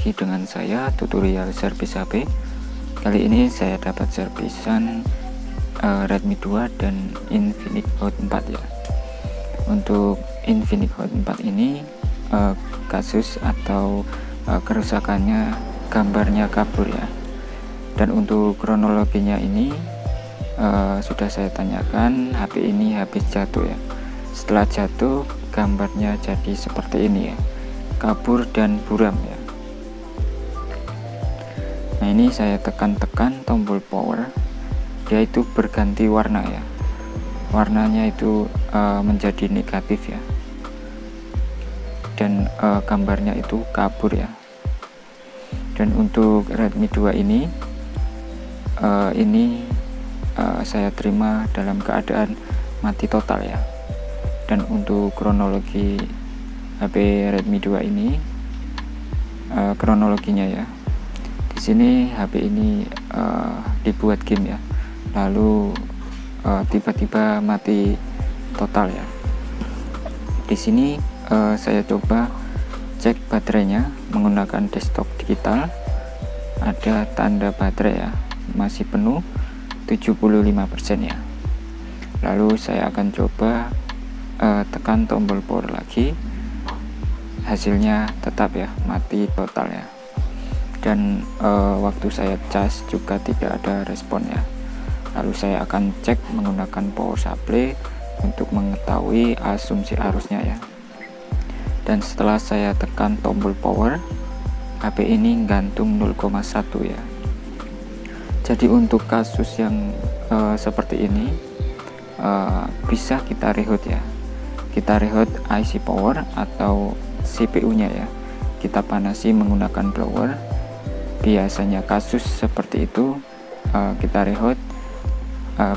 lagi dengan saya, tutorial servis HP. Kali ini saya dapat servisan Redmi 2 dan Infinix Hot 4 ya. Untuk Infinix Hot 4 ini kasus atau kerusakannya gambarnya kabur ya. Dan untuk kronologinya ini sudah saya tanyakan, HP ini habis jatuh ya. Setelah jatuh gambarnya jadi seperti ini ya, kabur dan buram ya. Nah, ini saya tekan-tekan tombol power, dia itu berganti warna ya, warnanya itu menjadi negatif ya, dan gambarnya itu kabur ya. Dan untuk Redmi 2 ini saya terima dalam keadaan mati total ya. Dan untuk kronologi HP Redmi 2 ini, kronologinya ya, di sini HP ini dibuat game ya, lalu tiba-tiba mati total ya. Di sini saya coba cek baterainya menggunakan desktop digital, ada tanda baterai ya, masih penuh 75% ya. Lalu saya akan coba tekan tombol power lagi, hasilnya tetap ya, mati total ya. Dan waktu saya cas juga tidak ada respon ya. Lalu saya akan cek menggunakan power supply untuk mengetahui asumsi arusnya ya. Dan setelah saya tekan tombol power, HP ini gantung 0,1 ya. Jadi untuk kasus yang seperti ini bisa kita rehoot ya. Kita rehoot IC power atau CPU nya ya, kita panasi menggunakan blower. Biasanya kasus seperti itu kita rehoot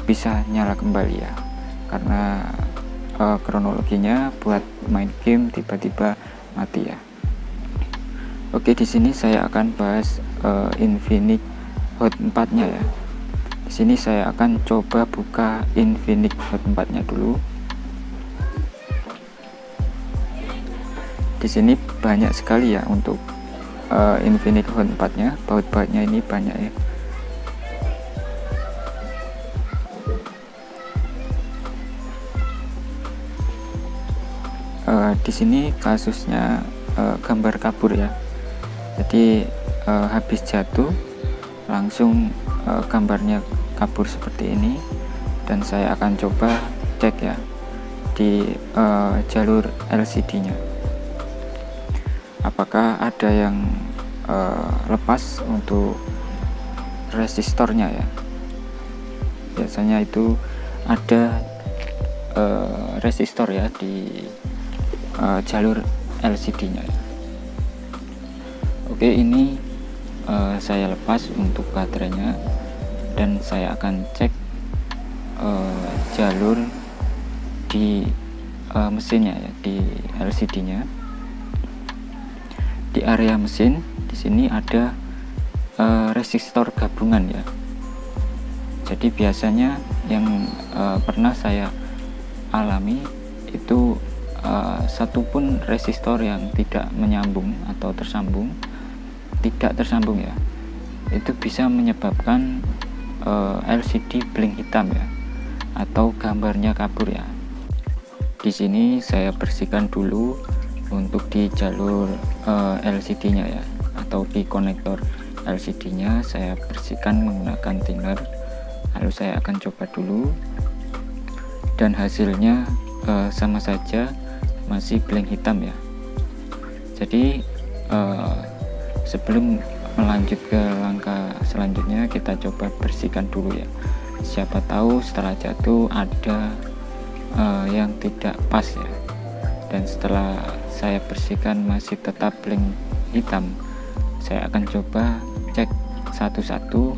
bisa nyala kembali ya, karena kronologinya buat main game tiba-tiba mati ya. Oke, di sini saya akan bahas Infinix Hot 4 nya ya. Di sini saya akan coba buka Infinix Hot 4 nya dulu. Di sini banyak sekali ya untuk Infinix Hot 4 nya, baut-bautnya ini banyak ya. Di sini kasusnya gambar kabur ya. Jadi habis jatuh langsung gambarnya kabur seperti ini. Dan saya akan coba cek ya di jalur LCD nya, apakah ada yang lepas untuk resistornya ya. Biasanya itu ada resistor ya di jalur LCD nya ya. Oke, ini saya lepas untuk baterainya, dan saya akan cek jalur di mesinnya ya, di LCD nya. Di area mesin di sini ada resistor gabungan ya. Jadi biasanya yang pernah saya alami itu satupun resistor yang tidak menyambung atau tidak tersambung ya, itu bisa menyebabkan LCD blink hitam ya, atau gambarnya kabur ya. Di sini saya bersihkan dulu untuk di jalur LCD nya ya, atau di konektor LCD nya saya bersihkan menggunakan thinner. Lalu saya akan coba dulu, dan hasilnya sama saja, masih blank hitam ya. Jadi sebelum melanjut ke langkah selanjutnya, kita coba bersihkan dulu ya. Siapa tahu setelah jatuh ada yang tidak pas ya. Dan setelah saya bersihkan masih tetap blank hitam, saya akan coba cek satu-satu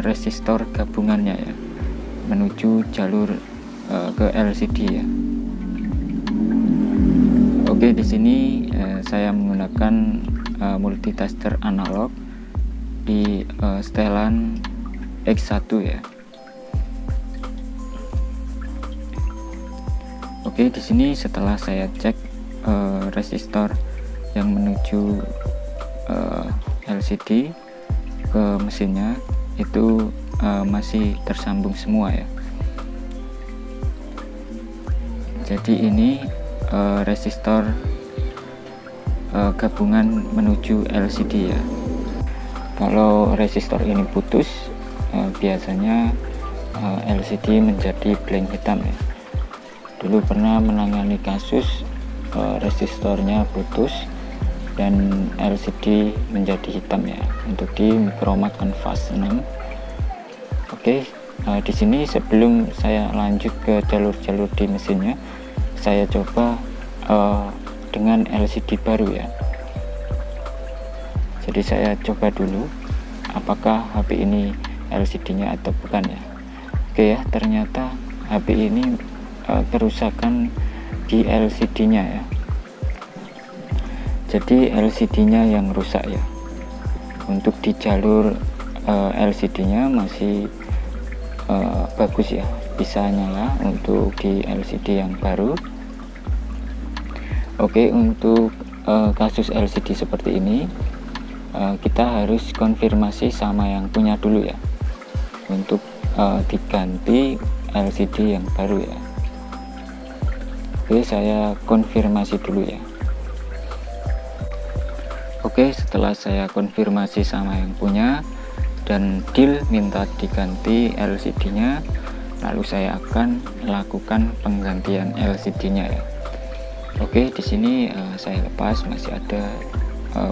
resistor gabungannya ya, menuju jalur ke LCD ya. Oke, di sini saya menggunakan multitester analog di setelan X1 ya. Oke, di sini setelah saya cek resistor yang menuju LCD ke mesinnya itu masih tersambung semua ya. Jadi ini resistor gabungan menuju LCD ya. Kalau resistor ini putus, biasanya LCD menjadi blank hitam ya. Dulu pernah menangani kasus resistornya putus dan LCD menjadi hitam ya, untuk di Micromat Canvas 6. Oke, di sini sebelum saya lanjut ke jalur-jalur di mesinnya, saya coba dengan LCD baru ya. Jadi saya coba dulu apakah HP ini LCD-nya atau bukan ya. Oke ya, ternyata HP ini kerusakan di LCD-nya ya. Jadi LCD-nya yang rusak ya. Untuk di jalur LCD-nya masih bagus ya, bisa nyala untuk di LCD yang baru. Oke, untuk kasus LCD seperti ini kita harus konfirmasi sama yang punya dulu ya, untuk diganti LCD yang baru ya. Oke, saya konfirmasi dulu ya. Oke, setelah saya konfirmasi sama yang punya dan deal minta diganti LCD-nya, lalu saya akan lakukan penggantian LCD-nya ya. Oke, di sini saya lepas, masih ada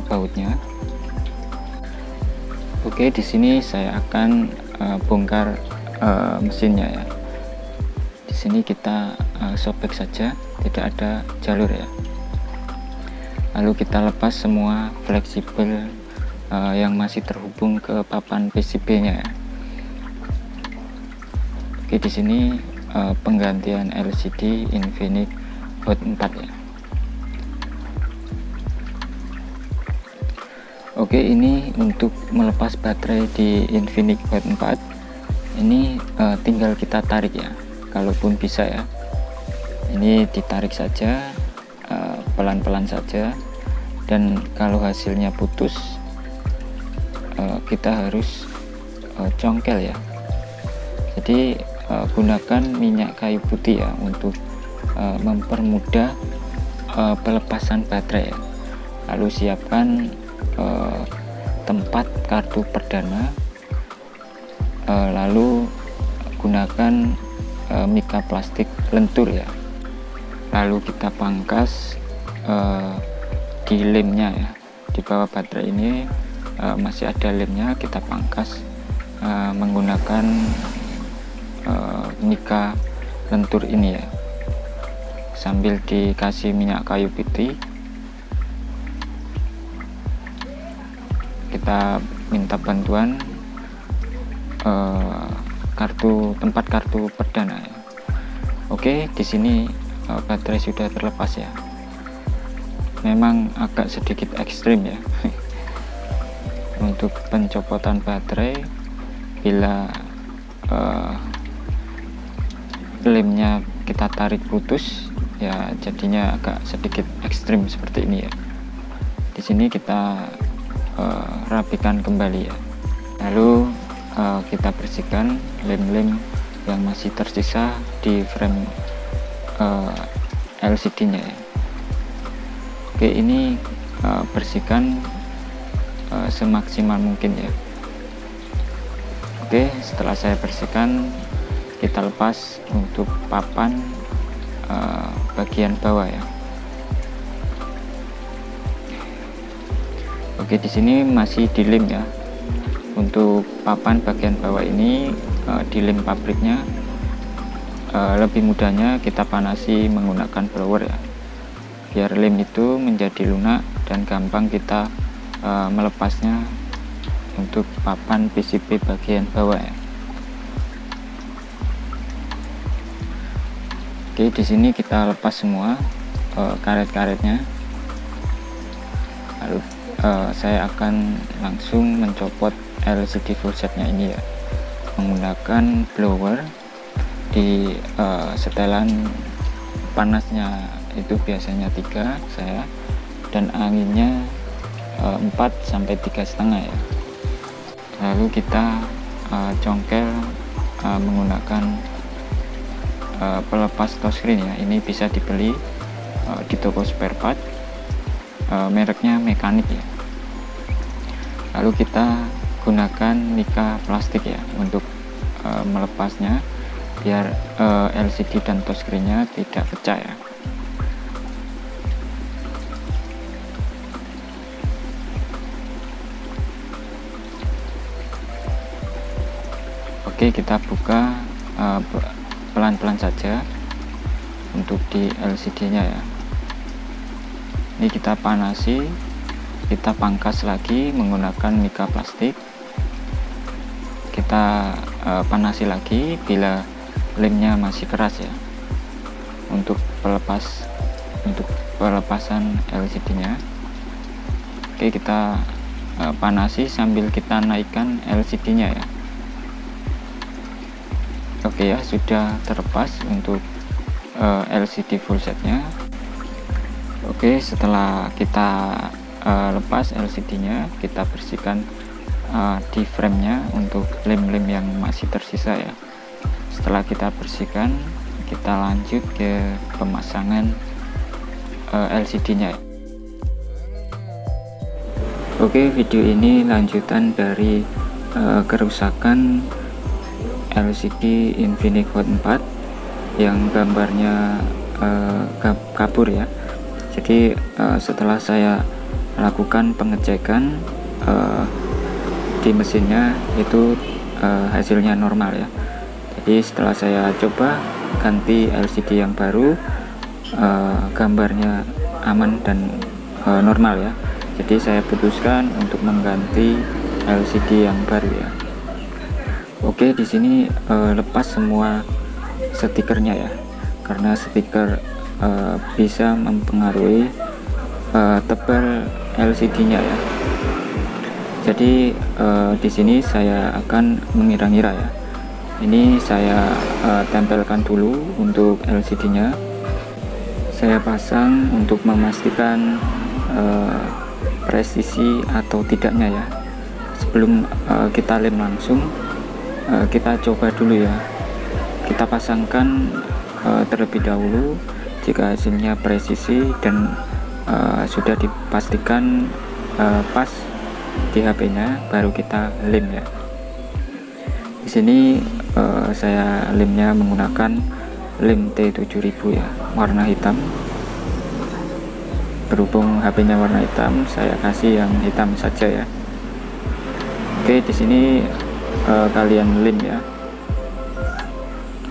bautnya. Oke, di sini saya akan bongkar mesinnya ya. Di sini kita sobek saja, tidak ada jalur ya. Lalu kita lepas semua fleksibel yang masih terhubung ke papan PCB-nya ya. Oke, di sini penggantian LCD Infinix Hot 4 ya. Oke, ini untuk melepas baterai di Infinix Hot 4 ini tinggal kita tarik ya, kalaupun bisa ya. Ini ditarik saja, pelan-pelan saja, dan kalau hasilnya putus kita harus congkel ya. Jadi gunakan minyak kayu putih ya untuk mempermudah pelepasan baterai ya. Lalu siapkan tempat kartu perdana, lalu gunakan mika plastik lentur ya. Lalu kita pangkas di lemnya ya, di bawah baterai ini masih ada lemnya, kita pangkas menggunakan mika lentur ini ya, sambil dikasih minyak kayu putih. Kita minta bantuan tempat kartu perdana ya. Oke, di sini baterai sudah terlepas ya. Memang agak sedikit ekstrim ya untuk pencopotan baterai bila lemnya kita tarik putus ya, jadinya agak sedikit ekstrim seperti ini ya. Di sini kita rapikan kembali ya, lalu kita bersihkan lem-lem yang masih tersisa di frame LCD-nya ya. Oke, ini bersihkan semaksimal mungkin ya. Oke, setelah saya bersihkan, kita lepas untuk papan bagian bawah ya. Oke, di sini masih dilem ya. Untuk papan bagian bawah ini dilem pabriknya. Lebih mudahnya kita panasi menggunakan blower ya, biar lem itu menjadi lunak dan gampang kita melepasnya untuk papan PCB bagian bawah ya. Oke, di sini kita lepas semua karet-karetnya. Lalu saya akan langsung mencopot LCD fullsetnya ini ya, menggunakan blower. Di setelan panasnya itu biasanya 3 saya, dan anginnya 4-3,5 ya. Lalu kita congkel menggunakan pelepas touchscreen ya. Ini bisa dibeli di toko spare part, mereknya Mekanik ya. Lalu kita gunakan mika plastik ya untuk melepasnya, biar LCD dan touchscreen-nya tidak pecah ya. Oke, kita buka pelan-pelan saja untuk di LCD-nya ya. Ini kita panasi, kita pangkas lagi menggunakan mika plastik. Kita panasi lagi bila lemnya masih keras ya, untuk pelepasan LCD-nya. Oke, kita panasi sambil kita naikkan LCD-nya ya. Oke ya, sudah terlepas untuk LCD full setnya. Oke, setelah kita lepas LCD-nya, kita bersihkan di frame-nya untuk lem-lem yang masih tersisa ya. Setelah kita bersihkan, kita lanjut ke pemasangan LCD-nya. Oke, video ini lanjutan dari kerusakan LCD Infinix Hot 4 yang gambarnya kabur ya. Jadi setelah saya lakukan pengecekan di mesinnya, itu hasilnya normal ya. Jadi setelah saya coba ganti LCD yang baru, gambarnya aman dan normal ya. Jadi saya putuskan untuk mengganti LCD yang baru ya. Oke, di sini lepas semua stikernya ya, karena stiker bisa mempengaruhi tebal LCD-nya ya. Jadi di sini saya akan mengira-ngira ya. Ini saya tempelkan dulu untuk LCD-nya. Saya pasang untuk memastikan presisi atau tidaknya ya. Sebelum kita lem langsung, kita coba dulu ya. Kita pasangkan terlebih dahulu. Jika hasilnya presisi dan sudah dipastikan pas di HP-nya, baru kita lem ya. Di sini saya lemnya menggunakan lem T7000 ya, warna hitam. Berhubung HP-nya warna hitam, saya kasih yang hitam saja ya. Oke, di sini kalian lem ya.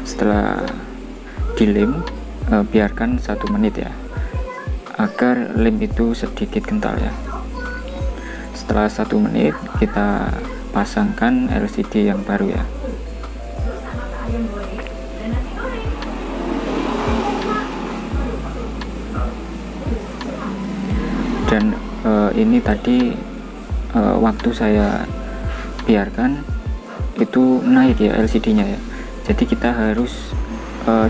Setelah dilem, biarkan 1 menit ya, agar lem itu sedikit kental ya. Setelah 1 menit, kita pasangkan LCD yang baru ya. Dan ini tadi waktu saya biarkan itu naik ya LCD-nya ya. Jadi kita harus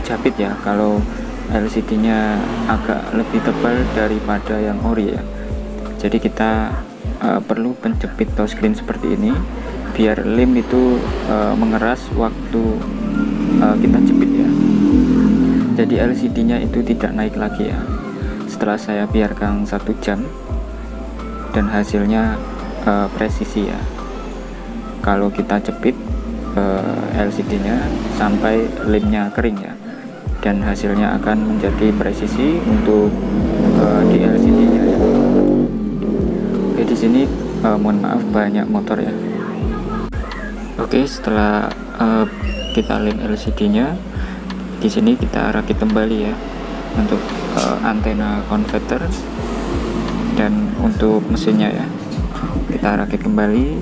jepit ya kalau LCD-nya agak lebih tebal daripada yang ori ya. Jadi kita perlu penjepit touchscreen seperti ini biar lem itu mengeras waktu kita jepit ya. Jadi LCD-nya itu tidak naik lagi ya. Setelah saya biarkan 1 jam dan hasilnya presisi ya. Kalau kita jepit LCD-nya sampai lemnya kering ya, dan hasilnya akan menjadi presisi untuk di LCD-nya ya. Oke, di sini mohon maaf banyak motor ya. Oke, setelah kita lem LCD-nya, di sini kita rakit kembali ya untuk antena konverter dan untuk mesinnya ya. Kita rakit kembali